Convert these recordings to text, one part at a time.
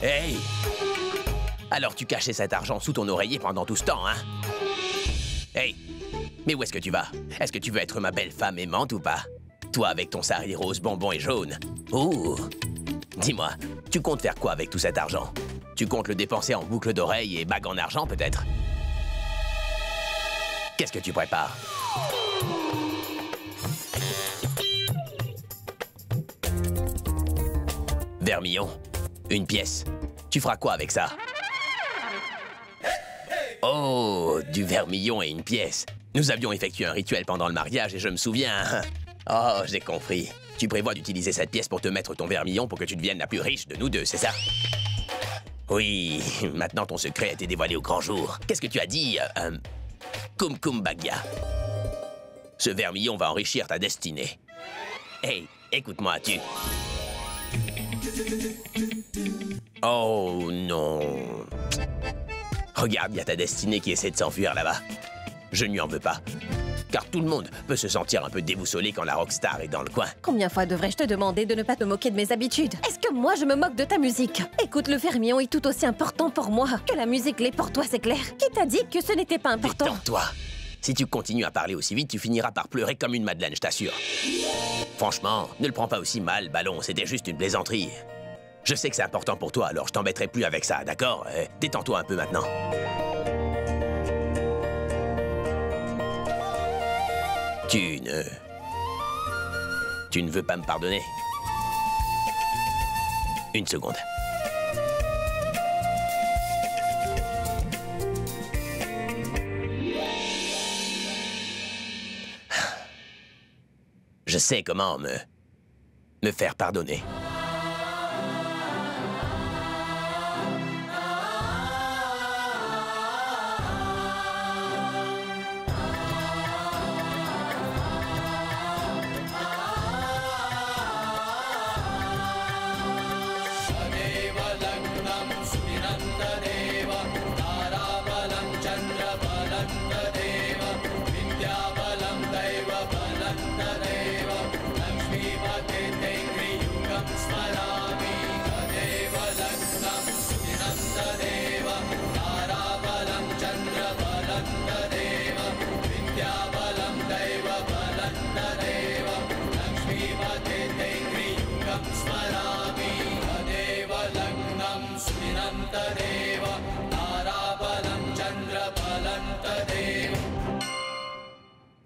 Hey! Alors tu cachais cet argent sous ton oreiller pendant tout ce temps, hein? Hey! Mais où est-ce que tu vas? Est-ce que tu veux être ma belle femme aimante ou pas? Toi avec ton sari rose, bonbon et jaune. Ouh! Dis-moi, tu comptes faire quoi avec tout cet argent? Tu comptes le dépenser en boucle d'oreilles et bagues en argent, peut-être? Qu'est-ce que tu prépares? Vermillon, une pièce. Tu feras quoi avec ça? Oh, du vermillon et une pièce. Nous avions effectué un rituel pendant le mariage et je me souviens. Oh, j'ai compris. Tu prévois d'utiliser cette pièce pour te mettre ton vermillon pour que tu deviennes la plus riche de nous deux, c'est ça? Oui, maintenant ton secret a été dévoilé au grand jour. Qu'est-ce que tu as dit? Kum Kum Bagya. Ce vermillon va enrichir ta destinée. Hey, écoute-moi, tu... Oh non. Regarde, il y a ta destinée qui essaie de s'enfuir là-bas. Je ne lui en veux pas. Car tout le monde peut se sentir un peu déboussolé quand la rockstar est dans le coin. Combien de fois devrais-je te demander de ne pas te moquer de mes habitudes? Est-ce que moi je me moque de ta musique? Écoute, le vermillon est tout aussi important pour moi que la musique l'est pour toi, c'est clair. Qui t'a dit que ce n'était pas important? Détends-toi. Si tu continues à parler aussi vite, tu finiras par pleurer comme une madeleine, je t'assure. Franchement, ne le prends pas aussi mal, Ballon, c'était juste une plaisanterie. Je sais que c'est important pour toi, alors je t'embêterai plus avec ça, d'accord? Détends-toi un peu maintenant. Tu ne veux pas me pardonner? Une seconde. Je sais comment me faire pardonner.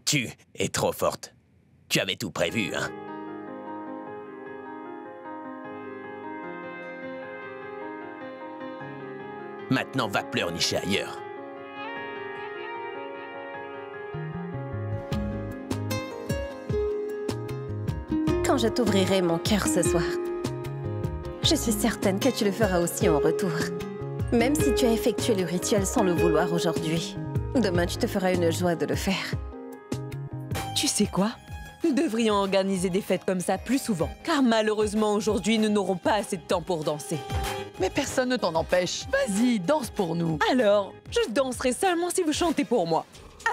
Tu es trop forte. Tu avais tout prévu, hein? Maintenant, va pleurnicher ailleurs. Quand je t'ouvrirai mon cœur ce soir, je suis certaine que tu le feras aussi en retour. Même si tu as effectué le rituel sans le vouloir aujourd'hui, demain tu te feras une joie de le faire. Tu sais quoi? Nous devrions organiser des fêtes comme ça plus souvent. Car malheureusement, aujourd'hui, nous n'aurons pas assez de temps pour danser. Mais personne ne t'en empêche. Vas-y, danse pour nous. Alors, je danserai seulement si vous chantez pour moi.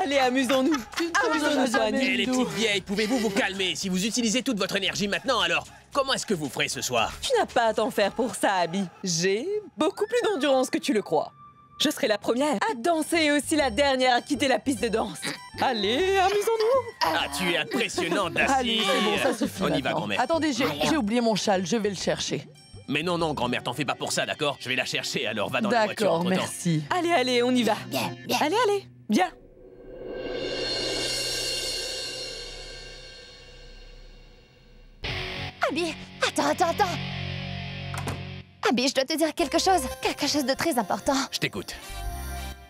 Allez, amusons-nous. Amusons-nous, Joanie. Et les petites vieilles, pouvez-vous vous calmer? Si vous utilisez toute votre énergie maintenant, alors comment est-ce que vous ferez ce soir? Tu n'as pas à t'en faire pour ça, Abby. J'ai beaucoup plus d'endurance que tu le crois. Je serai la première à danser et aussi la dernière à quitter la piste de danse. Allez, amusons-nous. Ah, tu es impressionnante, Dacia. Allez, c'est bon, ça suffit. On y va, maintenant. grand-mère. Attendez, j'ai oublié mon châle, je vais le chercher. Mais non, non, grand-mère, t'en fais pas pour ça, d'accord? Je vais la chercher, alors va dans la voiture D'accord, entre-temps. merci. Allez, allez, on y va. Bien, bien. Allez, allez, viens. Abby, attends. Abby, je dois te dire quelque chose de très important. Je t'écoute.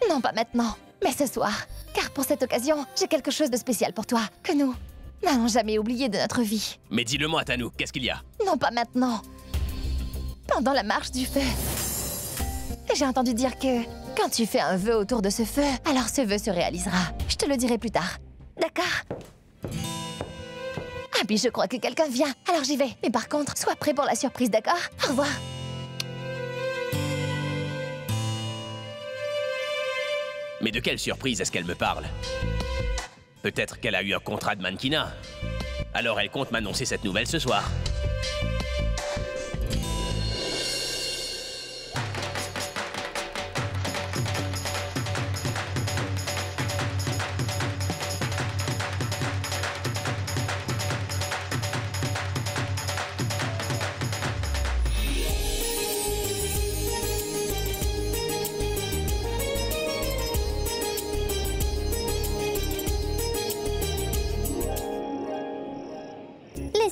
Non, pas maintenant, mais ce soir. Car pour cette occasion, j'ai quelque chose de spécial pour toi, que nous n'allons jamais oublier de notre vie. Mais dis-le-moi, Tanou, qu'est-ce qu'il y a? Non, pas maintenant. Pendant la marche du feu. J'ai entendu dire que quand tu fais un vœu autour de ce feu, alors ce vœu se réalisera. Je te le dirai plus tard. D'accord? Abby, je crois que quelqu'un vient, alors j'y vais. Mais par contre, sois prêt pour la surprise, d'accord? Au revoir. Mais de quelle surprise est-ce qu'elle me parle? Peut-être qu'elle a eu un contrat de mannequinat. Alors elle compte m'annoncer cette nouvelle ce soir.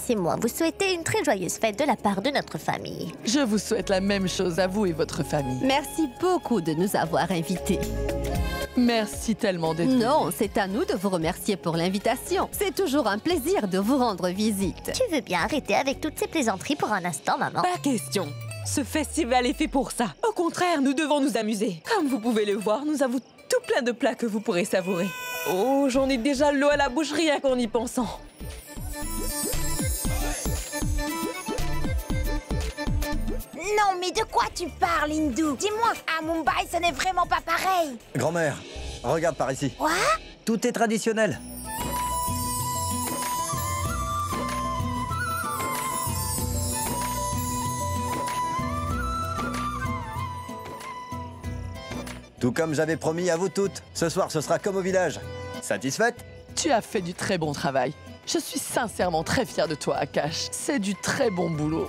laissez-moi vous souhaiter une très joyeuse fête de la part de notre famille. Je vous souhaite la même chose à vous et votre famille. Merci beaucoup de nous avoir invités. Merci tellement d'être venus. Non, c'est à nous de vous remercier pour l'invitation. C'est toujours un plaisir de vous rendre visite. Tu veux bien arrêter avec toutes ces plaisanteries pour un instant, maman? Pas question. Ce festival est fait pour ça. Au contraire, nous devons nous amuser. Comme vous pouvez le voir, nous avons tout plein de plats que vous pourrez savourer. Oh, j'en ai déjà l'eau à la bouche rien qu'en y pensant. Non, mais de quoi tu parles, Hindou? Dis-moi, à Mumbai, ce n'est vraiment pas pareil. Grand-mère, regarde par ici. Quoi? Tout est traditionnel. Tout comme j'avais promis à vous toutes, ce soir ce sera comme au village. Satisfaite? Tu as fait du très bon travail. Je suis sincèrement très fière de toi, Akash. C'est du très bon boulot.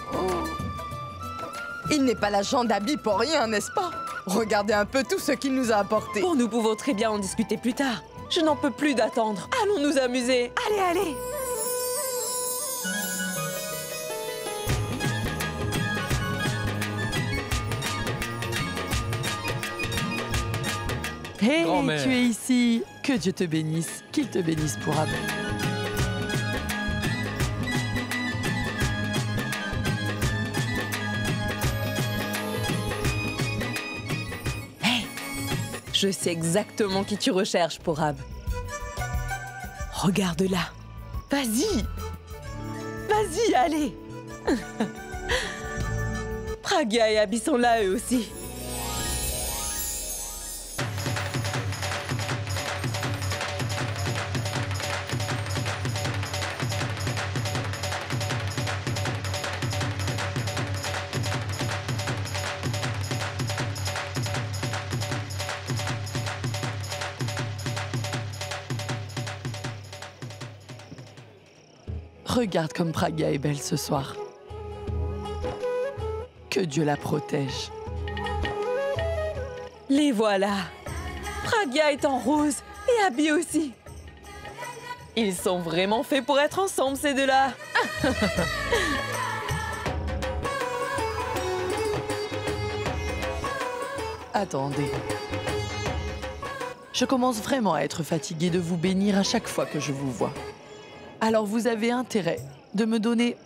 Il n'est pas l'agent d'Abby pour rien, n'est-ce pas? Regardez un peu tout ce qu'il nous a apporté. Bon, nous pouvons très bien en discuter plus tard. Je n'en peux plus d'attendre. Allons nous amuser. Allez, allez. Hé, Grand-mère. tu es ici. Que Dieu te bénisse. Qu'il te bénisse pour Abel. Je sais exactement qui tu recherches pour Ab. Regarde-la. Vas-y. Vas-y, allez. Pragya et Abby sont là eux aussi. Regarde comme Pragya est belle ce soir. Que Dieu la protège. Les voilà. Pragya est en rose et Abby aussi. Ils sont vraiment faits pour être ensemble, ces deux-là. Attendez. Je commence vraiment à être fatiguée de vous bénir à chaque fois que je vous vois. Alors vous avez intérêt de me donner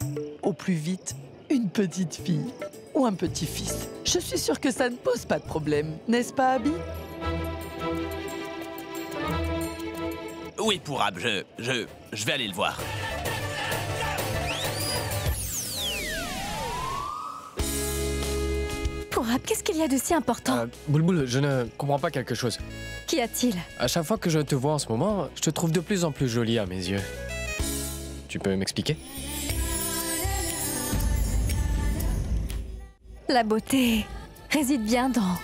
au plus vite une petite fille ou un petit-fils. Je suis sûre que ça ne pose pas de problème, n'est-ce pas, Abby? Oui, pour Ab, je vais aller le voir. Pour Ab, qu'est-ce qu'il y a de si important? Boulboul, je ne comprends pas quelque chose. Qu'y a-t-il? À chaque fois que je te vois en ce moment, je te trouve de plus en plus jolie à mes yeux. Tu peux m'expliquer? La beauté réside bien dans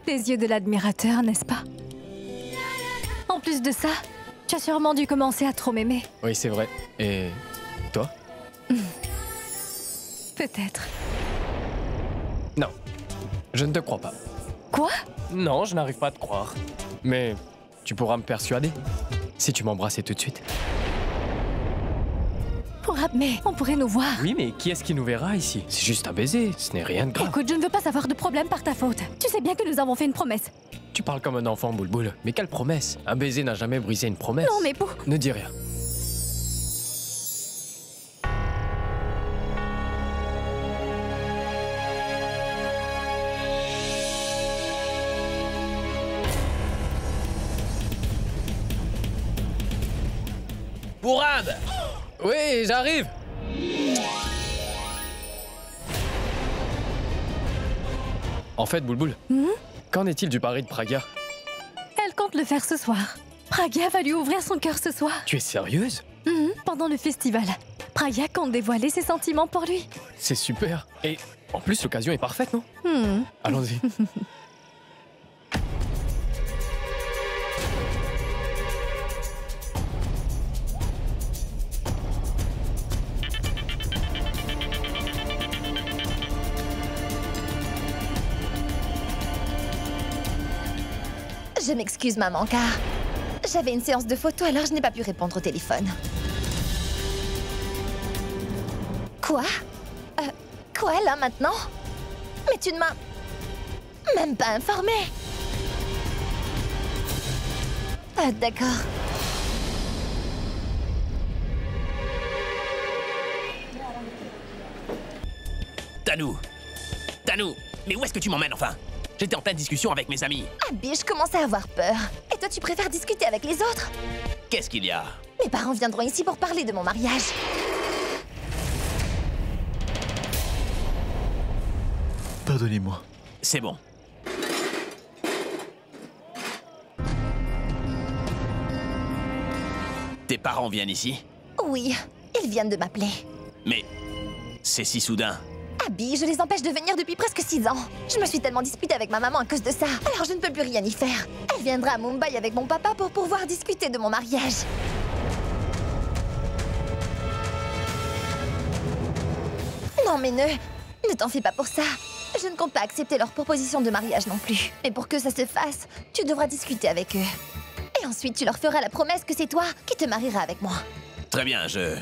les yeux de l'admirateur, n'est-ce pas? En plus de ça, tu as sûrement dû commencer à trop m'aimer. Oui, c'est vrai. Et toi? Peut-être. Non, je ne te crois pas. Quoi? Non, je n'arrive pas à te croire. Mais tu pourras me persuader si tu m'embrassais tout de suite. Pour Ab, mais on pourrait nous voir. Oui, mais qui est-ce qui nous verra ici? C'est juste un baiser, ce n'est rien de grave. Écoute, je ne veux pas savoir de problème par ta faute. Tu sais bien que nous avons fait une promesse. Tu parles comme un enfant, Boulboul. Mais quelle promesse? Un baiser n'a jamais brisé une promesse. Non, mais pour... Ne dis rien. Pour Ab! Oui, j'arrive. En fait, Boulboul, qu'en est-il du pari de Pragya? Elle compte le faire ce soir. Pragya va lui ouvrir son cœur ce soir. Tu es sérieuse? Pendant le festival. Pragya compte dévoiler ses sentiments pour lui. C'est super. Et en plus, l'occasion est parfaite, non? Allons-y. Je m'excuse, maman, car j'avais une séance de photos, alors je n'ai pas pu répondre au téléphone. Quoi? Quoi là maintenant? Mais tu ne m'as même pas informé. D'accord. Tanou! Tanou! Mais où est-ce que tu m'emmènes enfin? J'étais en pleine discussion avec mes amis. Abby, je commence à avoir peur. Et toi, tu préfères discuter avec les autres? Qu'est-ce qu'il y a? Mes parents viendront ici pour parler de mon mariage. Pardonnez-moi. C'est bon. Tes parents viennent ici? Oui, ils viennent de m'appeler. Mais c'est si soudain. Abby, je les empêche de venir depuis presque 6 ans. Je me suis tellement disputée avec ma maman à cause de ça. Alors je ne peux plus rien y faire. Elle viendra à Mumbai avec mon papa pour pouvoir discuter de mon mariage. Non mais ne t'en fais pas pour ça. Je ne compte pas accepter leur proposition de mariage non plus. Mais pour que ça se fasse, tu devras discuter avec eux. Et ensuite, tu leur feras la promesse que c'est toi qui te marieras avec moi. Très bien, je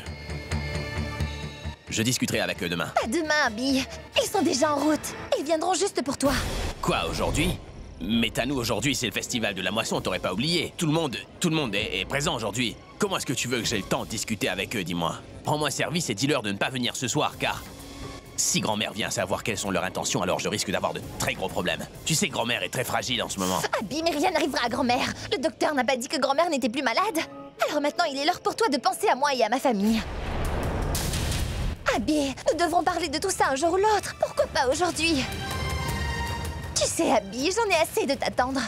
discuterai avec eux demain. Pas demain, Abby. Ils sont déjà en route. Ils viendront juste pour toi. Quoi, aujourd'hui? Mais Tanou, aujourd'hui, c'est le festival de la moisson, t'aurais pas oublié. Tout le monde est présent aujourd'hui. Comment est-ce que tu veux que j'ai le temps de discuter avec eux, dis-moi? Prends-moi service et dis-leur de ne pas venir ce soir, car si grand-mère vient savoir quelles sont leurs intentions, alors je risque d'avoir de très gros problèmes. Tu sais, grand-mère est très fragile en ce moment. Abby, mais rien n'arrivera à grand-mère. Le docteur n'a pas dit que grand-mère n'était plus malade. Alors maintenant, il est l'heure pour toi de penser à moi et à ma famille. Abby, nous devrons parler de tout ça un jour ou l'autre. Pourquoi pas aujourd'hui? Tu sais, Abby, j'en ai assez de t'attendre.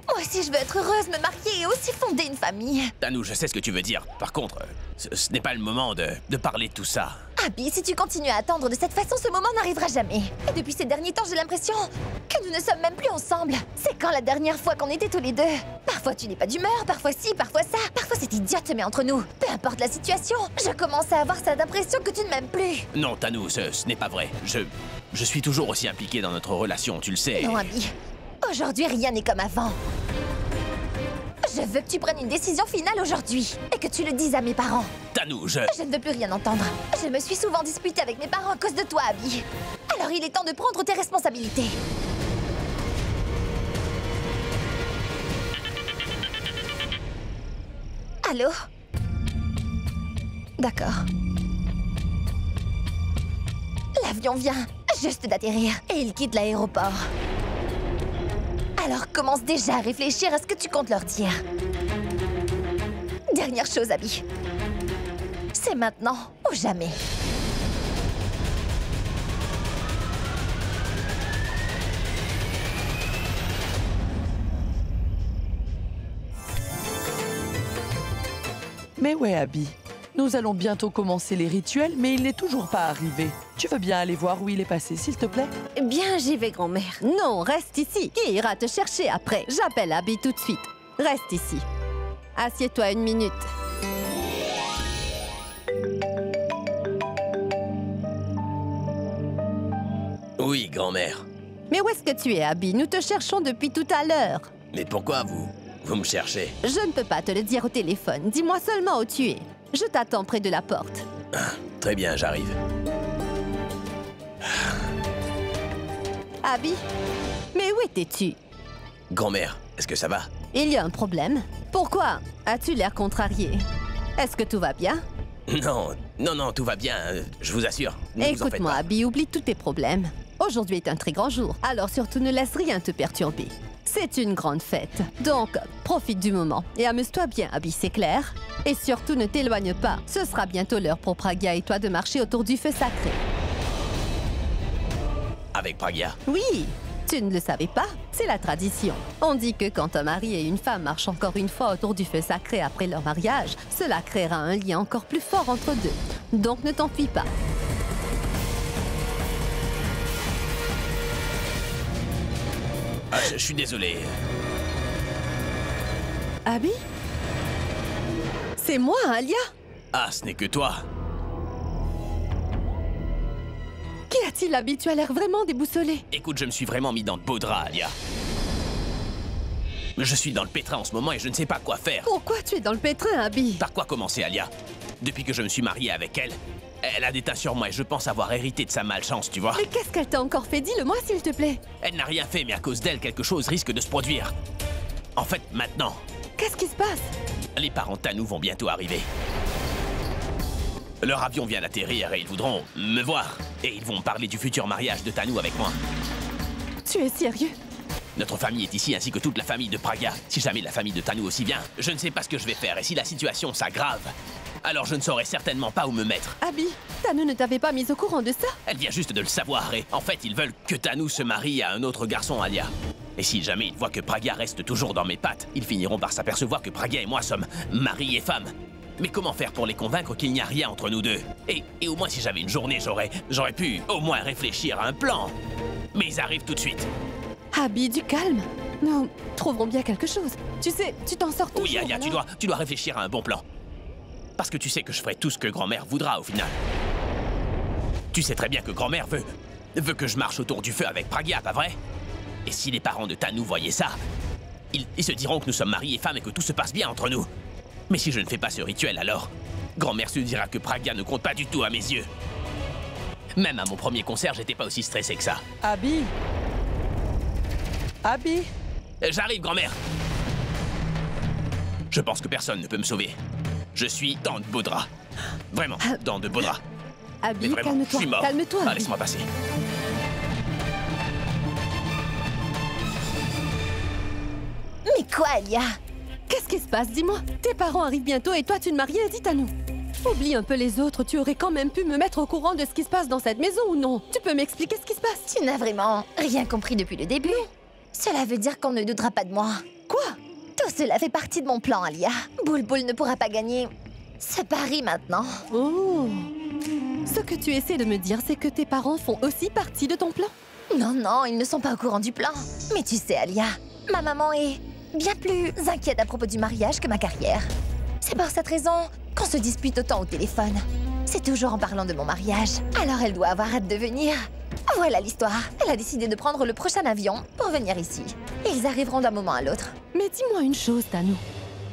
Moi aussi, je veux être heureuse, me marier et aussi fonder une famille. Tanou, je sais ce que tu veux dire. Par contre, ce n'est pas le moment de parler de tout ça. Abby, si tu continues à attendre de cette façon, ce moment n'arrivera jamais. Et depuis ces derniers temps, j'ai l'impression que nous ne sommes même plus ensemble. C'est quand la dernière fois qu'on était tous les deux? Parfois tu n'es pas d'humeur, parfois ci, parfois ça. Parfois cette idiote se met entre nous. Peu importe la situation, je commence à avoir cette impression que tu ne m'aimes plus. Non, Tanou, ce n'est pas vrai. Je suis toujours aussi impliqué dans notre relation, tu le sais. Non, Abby. Aujourd'hui, rien n'est comme avant. Je veux que tu prennes une décision finale aujourd'hui et que tu le dises à mes parents. Tanou, je ne veux plus rien entendre. Je me suis souvent disputée avec mes parents à cause de toi, Abby. Alors il est temps de prendre tes responsabilités. Allô? D'accord. L'avion vient juste d'atterrir et il quitte l'aéroport. Alors commence déjà à réfléchir à ce que tu comptes leur dire. Dernière chose, Abby. C'est maintenant ou jamais. Mais ouais, Abby. Nous allons bientôt commencer les rituels, mais il n'est toujours pas arrivé. Tu veux bien aller voir où il est passé, s'il te plaît? Bien, j'y vais, grand-mère. Non, reste ici. Qui ira te chercher après? J'appelle Abby tout de suite. Reste ici. Assieds-toi 1 minute. Oui, grand-mère. Mais où est-ce que tu es, Abby? Nous te cherchons depuis tout à l'heure. Mais pourquoi vous me cherchez? Je ne peux pas te le dire au téléphone. Dis-moi seulement où tu es. Je t'attends près de la porte. Très bien, j'arrive. Abby? Mais où étais-tu? Grand-mère, est-ce que ça va? Il y a un problème. Pourquoi? As-tu l'air contrarié? Est-ce que tout va bien? Non, tout va bien, je vous assure. Écoute-moi, Abby, oublie tous tes problèmes. Aujourd'hui est un très grand jour, alors surtout ne laisse rien te perturber. C'est une grande fête, donc profite du moment et amuse-toi bien, Abby, c'est clair? Et surtout ne t'éloigne pas, ce sera bientôt l'heure pour Pragya et toi de marcher autour du feu sacré. Avec Pragya? Oui, tu ne le savais pas? C'est la tradition. On dit que quand un mari et une femme marchent encore une fois autour du feu sacré après leur mariage, cela créera un lien encore plus fort entre deux. Donc ne t'enfuis pas. Ah, je suis désolé. Abby? C'est moi, Alia? Ah, ce n'est que toi. Qu'y a-t-il, Abby? Tu as l'air vraiment déboussolé. Écoute, je me suis vraiment mis dans de beaux draps, Alia. Je suis dans le pétrin en ce moment et je ne sais pas quoi faire. Pourquoi tu es dans le pétrin, Abby? Par quoi commencer, Alia? Depuis que je me suis marié avec elle, Elle a des tas sur moi et je pense avoir hérité de sa malchance, tu vois. Mais qu'est-ce qu'elle t'a encore fait? Dis-le-moi, s'il te plaît. Elle n'a rien fait, mais à cause d'elle, quelque chose risque de se produire. En fait, maintenant, Qu'est-ce qui se passe? les parents de Tanou vont bientôt arriver. Leur avion vient d'atterrir et ils voudront me voir. Et ils vont me parler du futur mariage de Tanou avec moi. Tu es sérieux? Notre famille est ici ainsi que toute la famille de Praga. Si jamais la famille de Tanou aussi vient, je ne sais pas ce que je vais faire. Et si la situation s'aggrave, alors je ne saurais certainement pas où me mettre. Abby, Tanou ne t'avait pas mise au courant de ça? Elle vient juste de le savoir et en fait ils veulent que Tanou se marie à un autre garçon, Alia. Et si jamais ils voient que Praga reste toujours dans mes pattes, ils finiront par s'apercevoir que Praga et moi sommes mari et femme. Mais comment faire pour les convaincre qu'il n'y a rien entre nous deux? Et au moins si j'avais une journée, j'aurais pu au moins réfléchir à un plan. Mais ils arrivent tout de suite. Abby, du calme. Nous trouverons bien quelque chose. Tu sais, tu t'en sors toujours. Oui, Alia, tu dois réfléchir à un bon plan. Parce que tu sais que je ferai tout ce que grand-mère voudra au final. Tu sais très bien que grand-mère veut que je marche autour du feu avec Praga, pas vrai? Et si les parents de Tanou voyaient ça, ils se diront que nous sommes mari et femme et que tout se passe bien entre nous. Mais si je ne fais pas ce rituel, alors grand-mère se dira que Praga ne compte pas du tout à mes yeux. Même à mon premier concert, j'étais pas aussi stressé que ça. Abby. Abby. J'arrive, grand-mère. Je pense que personne ne peut me sauver. Je suis dans de beaux draps. Vraiment, dans de beaux draps. Abby, Mais vraiment, je suis mort. Calme-toi. Ah, laisse-moi passer. Mais quoi, Alia? Qu'est-ce qui se passe? Dis-moi. Tes parents arrivent bientôt et toi, tu ne m'as rien dit à nous. Oublie un peu les autres, tu aurais quand même pu me mettre au courant de ce qui se passe dans cette maison ou non? Tu peux m'expliquer ce qui se passe? Tu n'as vraiment rien compris depuis le début. Cela veut dire qu'on ne doutera pas de moi. Quoi? Tout cela fait partie de mon plan, Alia. Boulboul ne pourra pas gagner ce pari maintenant. Oh. Ce que tu essaies de me dire, c'est que tes parents font aussi partie de ton plan? Non, non, ils ne sont pas au courant du plan. Mais tu sais, Alia, ma maman est bien plus inquiète à propos du mariage que ma carrière. C'est pour cette raison qu'on se dispute autant au téléphone. C'est toujours en parlant de mon mariage. Alors elle doit avoir hâte de venir. Voilà l'histoire. Elle a décidé de prendre le prochain avion pour venir ici. Ils arriveront d'un moment à l'autre. Mais dis-moi une chose, Tanou.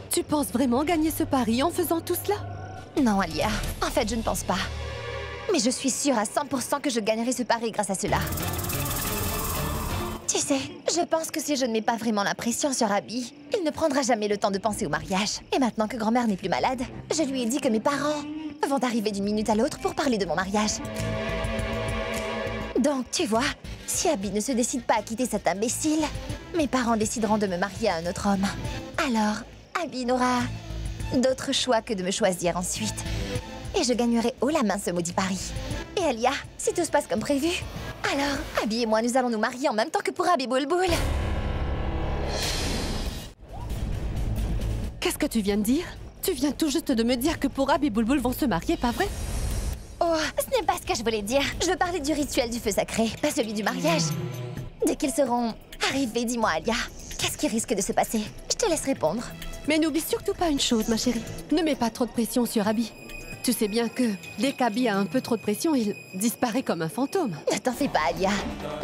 Tu penses vraiment gagner ce pari en faisant tout cela? Non, Alia. En fait, je ne pense pas. Mais je suis sûre à 100% que je gagnerai ce pari grâce à cela. Tu sais, je pense que si je ne mets pas vraiment la pression sur Abby, il ne prendra jamais le temps de penser au mariage. Et maintenant que grand-mère n'est plus malade, je lui ai dit que mes parents vont arriver d'une minute à l'autre pour parler de mon mariage. Donc, tu vois, si Abby ne se décide pas à quitter cet imbécile, mes parents décideront de me marier à un autre homme. Alors, Abby n'aura d'autre choix que de me choisir ensuite. Et je gagnerai haut la main ce maudit pari. Et Alia, si tout se passe comme prévu, alors Abby et moi, nous allons nous marier en même temps que pour Abby Boulboul. Qu'est-ce que tu viens de dire? Tu viens tout juste de me dire que Pourab et Boulboul vont se marier, pas vrai? Oh, ce n'est pas ce que je voulais dire. Je veux parler du rituel du feu sacré, pas celui du mariage. Dès qu'ils seront arrivés, dis-moi, Alia, qu'est-ce qui risque de se passer? Je te laisse répondre. Mais n'oublie surtout pas une chose, ma chérie. Ne mets pas trop de pression sur Abby. Tu sais bien que dès qu'Abby a un peu trop de pression, il disparaît comme un fantôme. Ne t'en fais pas, Alia.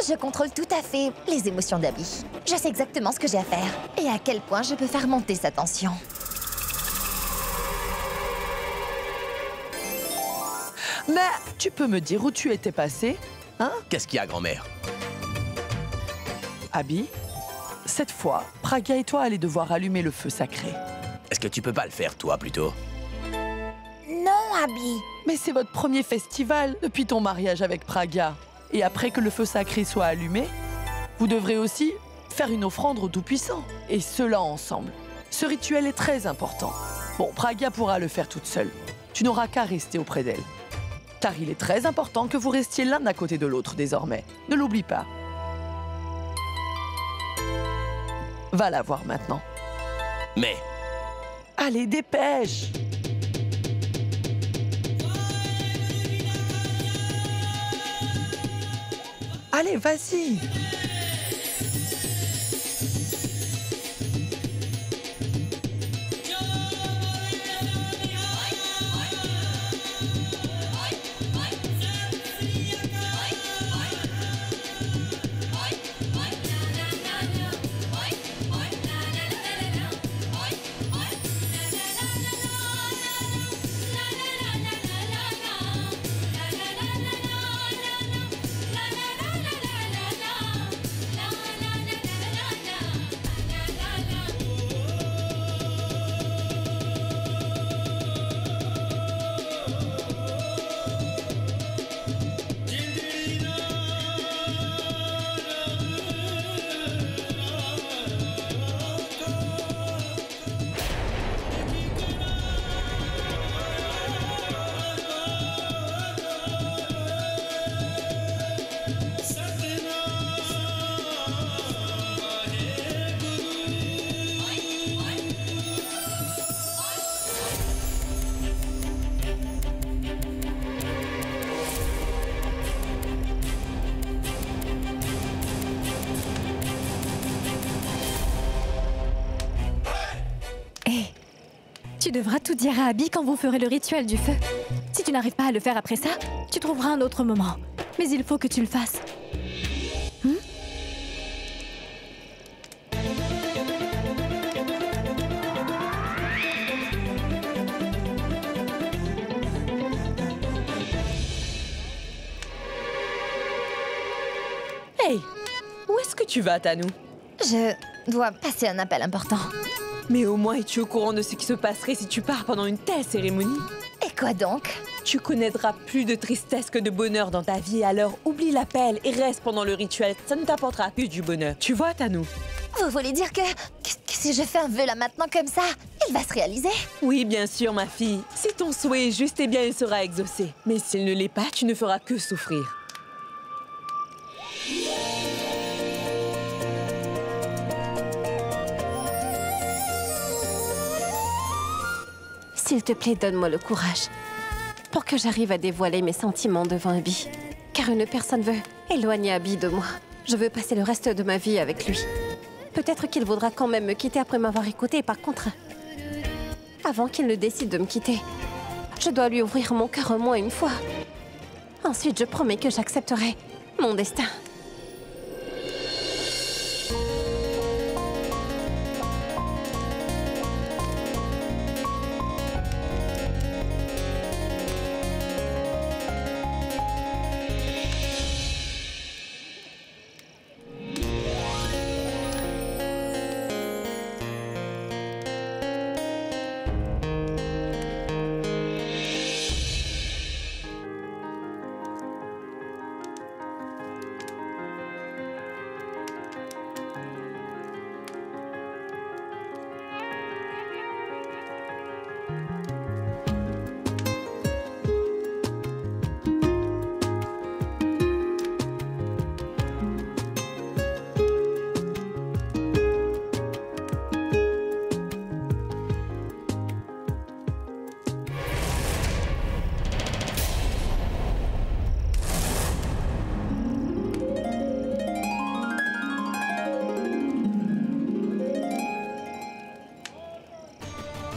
Je contrôle tout à fait les émotions d'Abby. Je sais exactement ce que j'ai à faire et à quel point je peux faire monter sa tension. Mais tu peux me dire où tu étais passée, hein? Qu'est-ce qu'il y a, grand-mère? Abby, cette fois, Praga et toi allez devoir allumer le feu sacré. Est-ce que tu peux pas le faire, toi, plutôt? Non, Abby. Mais c'est votre premier festival depuis ton mariage avec Praga. Et après que le feu sacré soit allumé, vous devrez aussi faire une offrande au Tout-Puissant. Et cela ensemble. Ce rituel est très important. Bon, Praga pourra le faire toute seule. Tu n'auras qu'à rester auprès d'elle. Car il est très important que vous restiez l'un à côté de l'autre désormais. Ne l'oublie pas. Va la voir maintenant. Mais... Allez, dépêche! Allez, vas-y! Tu devras tout dire à Abby quand vous ferez le rituel du feu. Si tu n'arrives pas à le faire après ça, tu trouveras un autre moment. Mais il faut que tu le fasses. Hey, où est-ce que tu vas, Tanou? Je dois passer un appel important. Mais au moins, es-tu au courant de ce qui se passerait si tu pars pendant une telle cérémonie? Et quoi donc? Tu connaîtras plus de tristesse que de bonheur dans ta vie, alors oublie l'appel et reste pendant le rituel. Ça ne t'apportera plus du bonheur. Tu vois, Tanou? Vous voulez dire que si je fais un vœu là maintenant comme ça, il va se réaliser? Oui, bien sûr, ma fille. Si ton souhait est juste, eh bien, il sera exaucé. Mais s'il ne l'est pas, tu ne feras que souffrir. S'il te plaît, donne-moi le courage pour que j'arrive à dévoiler mes sentiments devant Abby. Car une personne veut éloigner Abby de moi. Je veux passer le reste de ma vie avec lui. Peut-être qu'il voudra quand même me quitter après m'avoir écouté. Par contre, avant qu'il ne décide de me quitter, je dois lui ouvrir mon cœur au moins une fois. Ensuite, je promets que j'accepterai mon destin.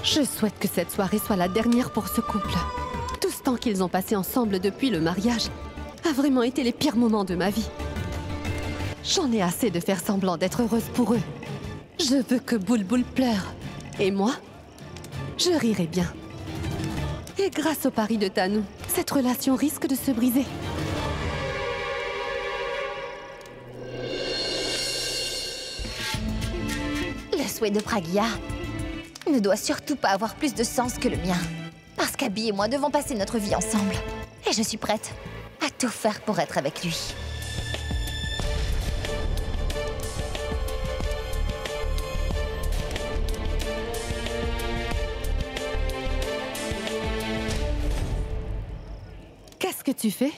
Je souhaite que cette soirée soit la dernière pour ce couple. Tout ce temps qu'ils ont passé ensemble depuis le mariage a vraiment été les pires moments de ma vie. J'en ai assez de faire semblant d'être heureuse pour eux. Je veux que Boulboul pleure. Et moi, je rirai bien. Et grâce au pari de Tanou, cette relation risque de se briser. Le souhait de Pragya ne doit surtout pas avoir plus de sens que le mien. Parce qu'Abby et moi devons passer notre vie ensemble. Et je suis prête à tout faire pour être avec lui. Qu'est-ce que tu fais?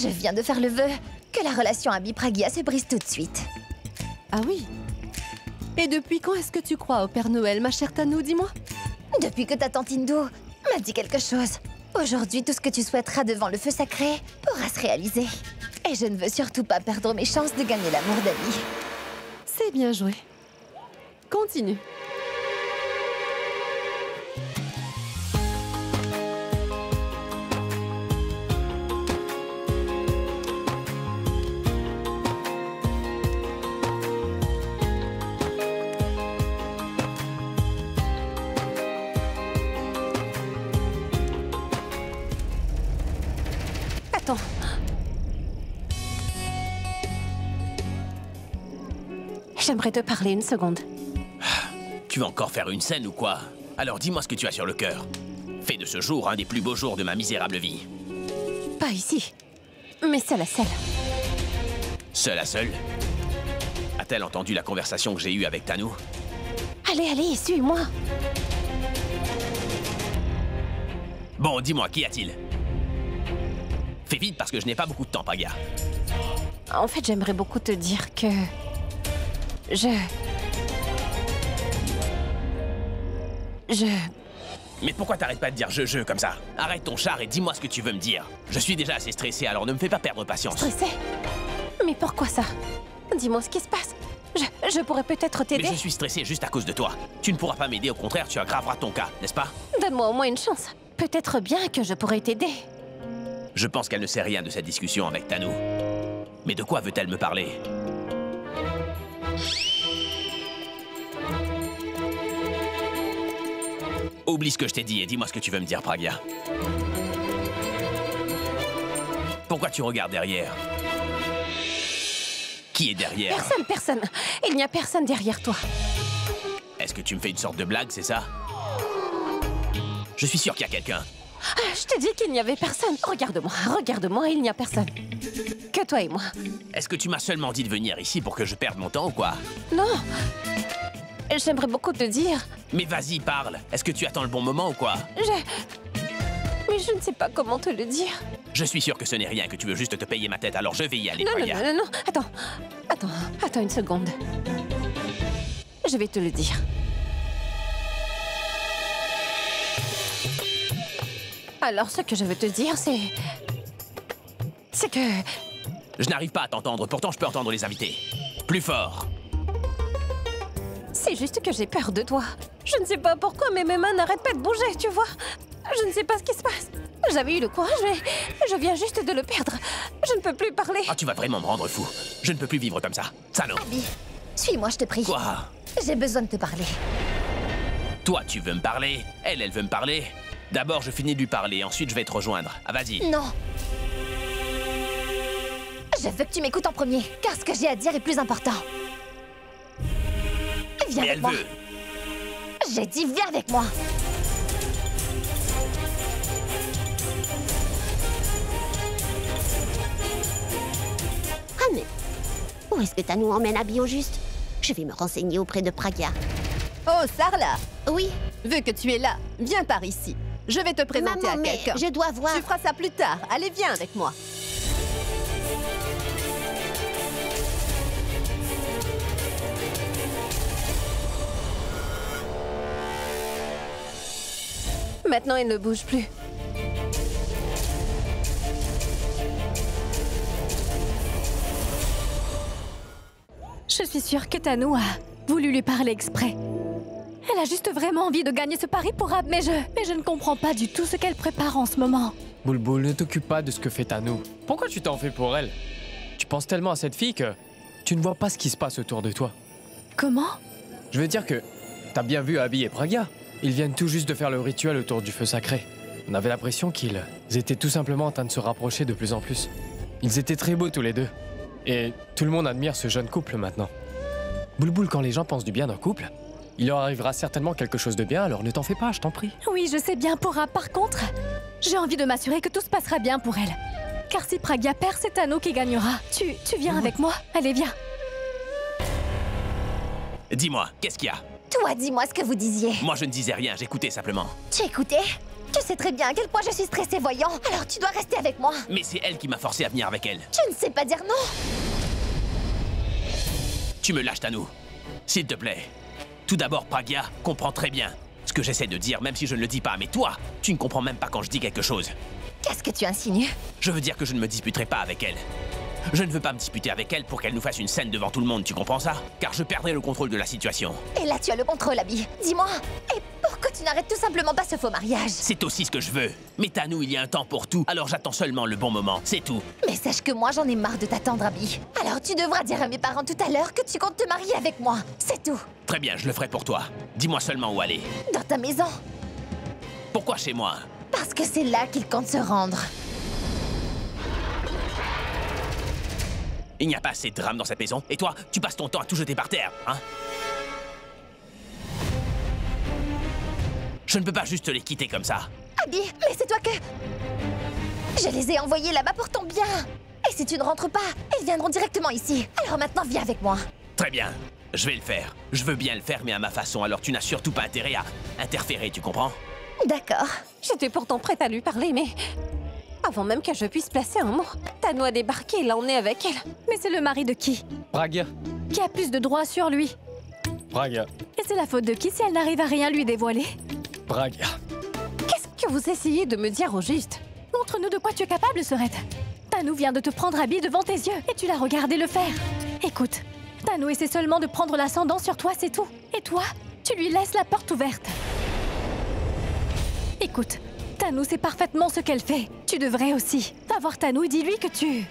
Je viens de faire le vœu que la relation Abby-Pragya se brise tout de suite. Ah oui? Et depuis quand est-ce que tu crois au Père Noël, ma chère Tanou, dis-moi? Depuis que ta tante Hindu m'a dit quelque chose. Aujourd'hui, tout ce que tu souhaiteras devant le feu sacré pourra se réaliser. Et je ne veux surtout pas perdre mes chances de gagner l'amour d'Abby. C'est bien joué. Continue. Attends. J'aimerais te parler une seconde. Tu vas encore faire une scène ou quoi? Alors dis-moi ce que tu as sur le cœur. Fais de ce jour un des plus beaux jours de ma misérable vie. Pas ici, mais seule à seule. Seule à seule? A-t-elle entendu la conversation que j'ai eue avec Tanou? Allez, allez, suis-moi. Bon, dis-moi, qu'y a-t-il? Fais vite parce que je n'ai pas beaucoup de temps, Pragya. En fait, j'aimerais beaucoup te dire que... Mais pourquoi t'arrêtes pas de dire je comme ça? Arrête ton char et dis-moi ce que tu veux me dire. Je suis déjà assez stressé, alors ne me fais pas perdre patience. Stressé? Mais pourquoi ça? Dis-moi ce qui se passe. Je pourrais peut-être t'aider. Mais je suis stressé juste à cause de toi. Tu ne pourras pas m'aider, au contraire, tu aggraveras ton cas, n'est-ce pas? Donne-moi au moins une chance. Peut-être bien que je pourrais t'aider. Je pense qu'elle ne sait rien de cette discussion avec Tanou. Mais de quoi veut-elle me parler? Oublie ce que je t'ai dit et dis-moi ce que tu veux me dire, Pragya. Pourquoi tu regardes derrière? Qui est derrière? Personne. Il n'y a personne derrière toi. Est-ce que tu me fais une sorte de blague, c'est ça? Je suis sûr qu'il y a quelqu'un. Je t'ai dit qu'il n'y avait personne. Regarde-moi, il n'y a personne. Que toi et moi. Est-ce que tu m'as seulement dit de venir ici pour que je perde mon temps ou quoi? Non. J'aimerais beaucoup te dire. Mais vas-y, parle. Est-ce que tu attends le bon moment ou quoi? Mais je ne sais pas comment te le dire. Je suis sûr que ce n'est rien, que tu veux juste te payer ma tête, alors je vais y aller, Pragya. Non. Attends une seconde. Je vais te le dire. Alors, ce que je veux te dire, c'est que... Je n'arrive pas à t'entendre, pourtant je peux entendre les invités. Plus fort. C'est juste que j'ai peur de toi. Je ne sais pas pourquoi, mais mes mains n'arrêtent pas de bouger, tu vois. Je ne sais pas ce qui se passe. J'avais eu le courage, mais je viens juste de le perdre. Je ne peux plus parler. Ah, tu vas vraiment me rendre fou. Je ne peux plus vivre comme ça. Ça non. Abby, suis-moi, je te prie. Quoi? J'ai besoin de te parler. Toi, tu veux me parler? Elle veut me parler? D'abord, je finis de lui parler, ensuite je vais te rejoindre. Ah, vas-y. Non. Je veux que tu m'écoutes en premier, car ce que j'ai à dire est plus important. Viens mais avec moi. veut. J'ai dit viens avec moi. Ah mais... Où est-ce que Tanou emmène Abby au juste? Je vais me renseigner auprès de Pragya. Oh, Sarla! Oui? Vu que tu es là, viens par ici. Je vais te présenter Maman, à quelqu'un. je dois voir... Tu feras ça plus tard. Allez, viens avec moi. Maintenant, elle ne bouge plus. Je suis sûre que Tanou a voulu lui parler exprès. Elle a juste vraiment envie de gagner ce pari pour Ab, mais je ne comprends pas du tout ce qu'elle prépare en ce moment. Boulboul, ne t'occupe pas de ce que fait Tanou. Pourquoi tu t'en fais pour elle? Tu penses tellement à cette fille que tu ne vois pas ce qui se passe autour de toi. Comment? Je veux dire que t'as bien vu Abby et Pragya. Ils viennent tout juste de faire le rituel autour du feu sacré. On avait l'impression qu'ils étaient tout simplement en train de se rapprocher de plus en plus. Ils étaient très beaux tous les deux. Et tout le monde admire ce jeune couple maintenant. Boulboul, quand les gens pensent du bien d'un couple, il leur arrivera certainement quelque chose de bien, alors ne t'en fais pas, je t'en prie. Oui, je sais bien pour Ab. Par contre, j'ai envie de m'assurer que tout se passera bien pour elle. Car si Pragya perd, c'est Tanou qui gagnera. Tu viens avec moi? Allez, viens. Dis-moi, qu'est-ce qu'il y a? Toi, dis-moi ce que vous disiez. Moi, je ne disais rien, j'écoutais simplement. Tu écoutais? Tu sais très bien à quel point je suis stressée voyant. Alors tu dois rester avec moi. Mais c'est elle qui m'a forcé à venir avec elle. Tu ne sais pas dire non. Tu me lâches, Tanou. S'il te plaît. Tout d'abord, Pragya comprend très bien ce que j'essaie de dire, même si je ne le dis pas. Mais toi, tu ne comprends même pas quand je dis quelque chose. Qu'est-ce que tu insinues? Je veux dire que je ne me disputerai pas avec elle. Je ne veux pas me disputer avec elle pour qu'elle nous fasse une scène devant tout le monde, tu comprends ça? Car je perdrai le contrôle de la situation. Et là, tu as le contrôle, Abby. Dis-moi, et pourquoi tu n'arrêtes tout simplement pas ce faux mariage? C'est aussi ce que je veux. Mais Tanou, il y a un temps pour tout, alors j'attends seulement le bon moment, c'est tout. Mais sache que moi, j'en ai marre de t'attendre, Abby. Alors tu devras dire à mes parents tout à l'heure que tu comptes te marier avec moi. C'est tout. Très bien, je le ferai pour toi. Dis-moi seulement où aller. Dans ta maison. Pourquoi chez moi? Parce que c'est là qu'ils comptent se rendre. Il n'y a pas assez de drame dans cette maison. Et toi, tu passes ton temps à tout jeter par terre, hein? Je ne peux pas juste les quitter comme ça. Abby, mais c'est toi que... Je les ai envoyés là-bas pour ton bien. Et si tu ne rentres pas, ils viendront directement ici. Alors maintenant, viens avec moi. Très bien, je vais le faire. Je veux bien le faire, mais à ma façon. Alors tu n'as surtout pas intérêt à interférer, tu comprends? D'accord. J'étais pourtant prête à lui parler, mais... Avant même que je puisse placer un mot, Tanou a débarqué et l'a emmené avec elle. Mais c'est le mari de qui? Pragya. Qui a plus de droits sur lui? Pragya. Et c'est la faute de qui si elle n'arrive à rien lui dévoiler? Pragya. Qu'est-ce que vous essayez de me dire au juste? Montre-nous de quoi tu es capable, Sorette. Tanou vient de te prendre Abby devant tes yeux et tu l'as regardé le faire. Écoute, Tanou essaie seulement de prendre l'ascendant sur toi, c'est tout. Et toi, tu lui laisses la porte ouverte. Écoute, Tanou sait parfaitement ce qu'elle fait. Tu devrais aussi. Va voir Tanou et dis-lui que tu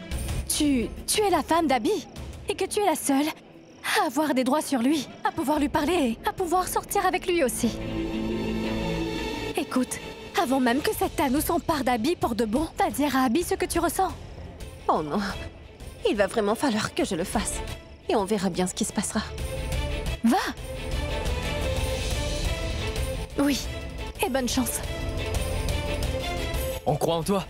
es la femme d'Abby. Et que tu es la seule à avoir des droits sur lui, à pouvoir lui parler, à pouvoir sortir avec lui aussi. Écoute, avant même que cette Tanou s'empare d'Abby pour de bon, va dire à Abby ce que tu ressens. Oh non, il va vraiment falloir que je le fasse. Et on verra bien ce qui se passera. Va! Oui, et bonne chance. On croit en toi.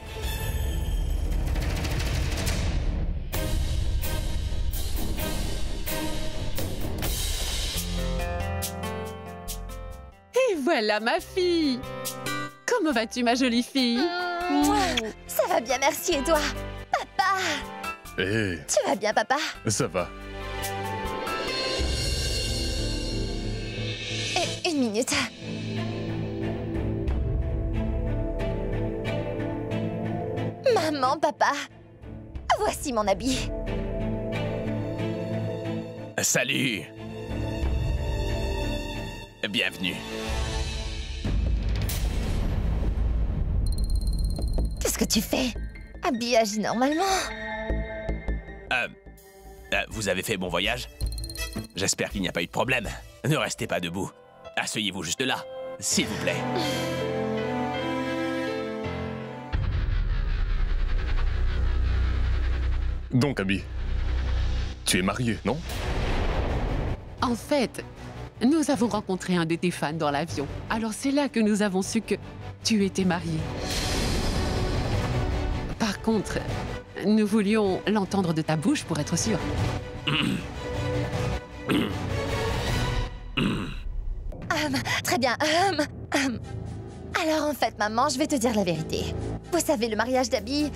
Et voilà ma fille. Comment vas-tu, ma jolie fille? Ça va bien, merci, et toi? Papa! Hé, Tu vas bien, papa? ça va. Une minute. Maman, papa, voici mon habit. Salut! Bienvenue. Qu'est-ce que tu fais? Habillage normalement. Vous avez fait bon voyage? J'espère qu'il n'y a pas eu de problème. Ne restez pas debout. Asseyez-vous juste là, s'il vous plaît. Donc, Abby, tu es mariée, non? En fait, nous avons rencontré un de tes fans dans l'avion. Alors c'est là que nous avons su que tu étais mariée. Par contre, nous voulions l'entendre de ta bouche pour être sûrs. Très bien. Alors en fait, maman, je vais te dire la vérité. Vous savez, le mariage d'Abby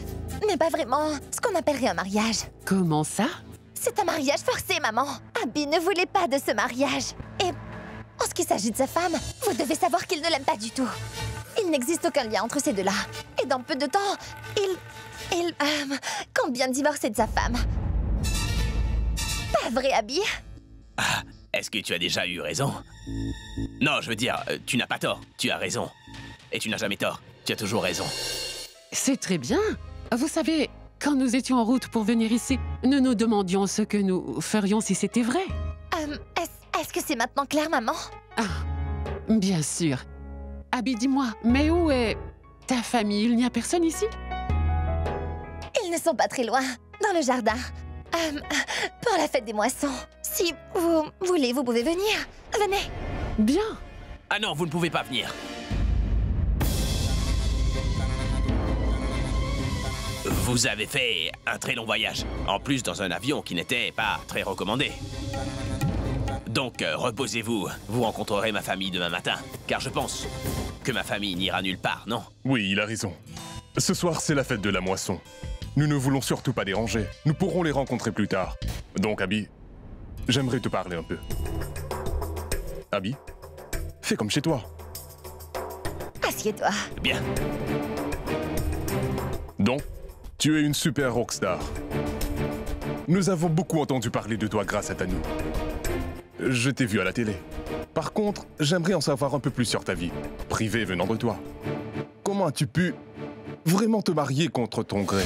n'est pas vraiment ce qu'on appellerait un mariage. Comment ça? C'est un mariage forcé, maman. Abby ne voulait pas de ce mariage. Et en ce qui s'agit de sa femme, vous devez savoir qu'il ne l'aime pas du tout. Il n'existe aucun lien entre ces deux-là. Et dans peu de temps, il compte bien divorcer de sa femme. Pas vrai, Abby? Est-ce que tu as déjà eu raison? Non, je veux dire, tu n'as pas tort. Tu as raison. Et tu n'as jamais tort. Tu as toujours raison. C'est très bien. Vous savez, quand nous étions en route pour venir ici, nous nous demandions ce que nous ferions si c'était vrai. Est-ce que c'est maintenant clair, maman? Bien sûr. Abby, dis-moi, mais où est ta famille? Il n'y a personne ici? Ils ne sont pas très loin, dans le jardin. Pour la fête des moissons. Si vous voulez, vous pouvez venir. Venez. Bien. Ah non, vous ne pouvez pas venir. Vous avez fait un très long voyage. En plus, dans un avion qui n'était pas très recommandé. Donc, reposez-vous. Vous rencontrerez ma famille demain matin. Car je pense que ma famille n'ira nulle part, non? Oui, il a raison. Ce soir, c'est la fête de la moisson. Nous ne voulons surtout pas déranger. Nous pourrons les rencontrer plus tard. Donc, Abby, j'aimerais te parler un peu. Abby, fais comme chez toi. Assieds-toi. Bien. Donc, tu es une super rockstar. Nous avons beaucoup entendu parler de toi grâce à Tanou. Je t'ai vu à la télé. Par contre, j'aimerais en savoir un peu plus sur ta vie, privée venant de toi. Comment as-tu pu vraiment te marier contre ton gré?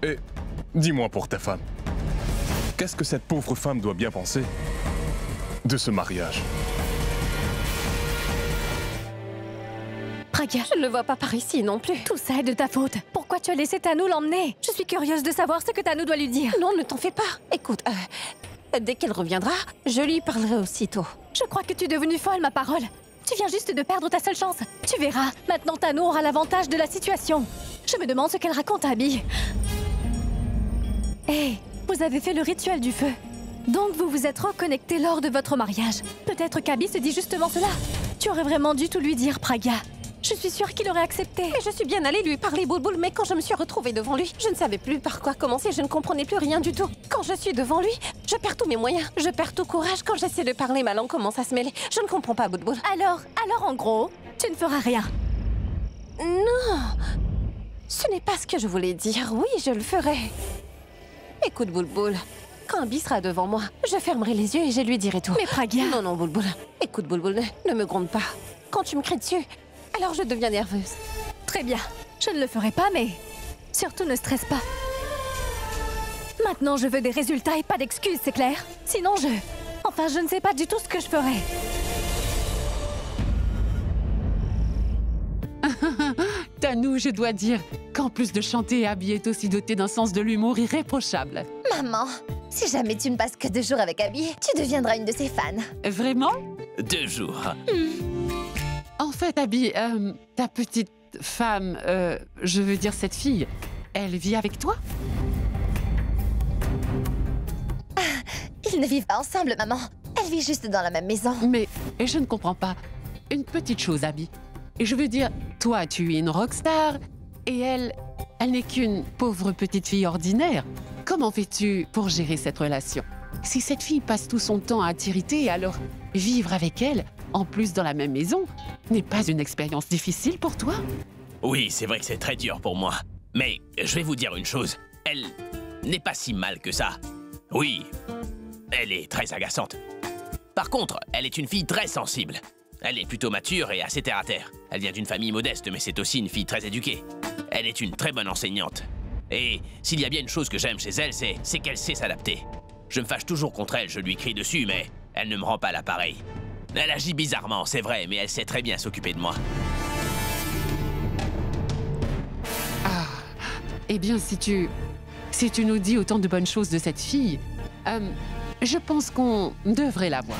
Et dis-moi pour ta femme, qu'est-ce que cette pauvre femme doit bien penser de ce mariage? Pragya, je ne le vois pas par ici non plus. Tout ça est de ta faute. Pourquoi tu as laissé Tanou l'emmener? Je suis curieuse de savoir ce que Tanou doit lui dire. Non, ne t'en fais pas. Écoute, dès qu'elle reviendra, je lui parlerai aussitôt. Je crois que tu es devenue folle, ma parole. Tu viens juste de perdre ta seule chance. Tu verras, maintenant Tanou aura l'avantage de la situation. Je me demande ce qu'elle raconte à Abby. Hé, vous avez fait le rituel du feu. Donc vous vous êtes reconnectés lors de votre mariage. Peut-être qu'Abby se dit justement cela. Tu aurais vraiment dû tout lui dire, Pragya. Je suis sûre qu'il aurait accepté. Mais je suis bien allée lui parler boule-boule, mais quand je me suis retrouvée devant lui, je ne savais plus par quoi commencer, je ne comprenais plus rien du tout. Quand je suis devant lui, je perds tous mes moyens, je perds tout courage. Quand j'essaie de parler, ma langue commence à se mêler. Je ne comprends pas, boule-boule. Alors en gros, tu ne feras rien. Non, ce n'est pas ce que je voulais dire. Oui, je le ferai. Écoute, boule-boule, quand Abby sera devant moi, je fermerai les yeux et je lui dirai tout. Mais Pragya... Non, boule-boule. Écoute, boule-boule, ne me gronde pas. quand tu me cries dessus, alors je deviens nerveuse. Très bien. Je ne le ferai pas, mais surtout ne stresse pas. Maintenant, je veux des résultats et pas d'excuses, c'est clair? Sinon, Enfin, je ne sais pas du tout ce que je ferai. Tanou, je dois dire qu'en plus de chanter, Abby est aussi dotée d'un sens de l'humour irréprochable. Maman, si jamais tu ne passes que 2 jours avec Abby, tu deviendras une de ses fans. Vraiment? 2 jours. En fait, Abby, ta petite femme, je veux dire cette fille, elle vit avec toi? Ils ne vivent pas ensemble, maman. Elle vit juste dans la même maison. Mais je ne comprends pas. Une petite chose, Abby. Et je veux dire, toi, tu es une rockstar, et elle n'est qu'une pauvre petite fille ordinaire. Comment fais-tu pour gérer cette relation? Si cette fille passe tout son temps à t'irriter, alors vivre avec elle, en plus dans la même maison, n'est pas une expérience difficile pour toi? Oui, c'est vrai que c'est très dur pour moi. Mais je vais vous dire une chose. Elle n'est pas si mal que ça. Oui, elle est très agaçante. Par contre, elle est une fille très sensible. Elle est plutôt mature et assez terre-à-terre. Elle vient d'une famille modeste, mais c'est aussi une fille très éduquée. Elle est une très bonne enseignante. Et s'il y a bien une chose que j'aime chez elle, c'est qu'elle sait s'adapter. Je me fâche toujours contre elle, je lui crie dessus, mais elle ne me rend pas l'appareil. Elle agit bizarrement, c'est vrai, mais elle sait très bien s'occuper de moi. Ah, eh bien, si tu nous dis autant de bonnes choses de cette fille, je pense qu'on devrait la voir.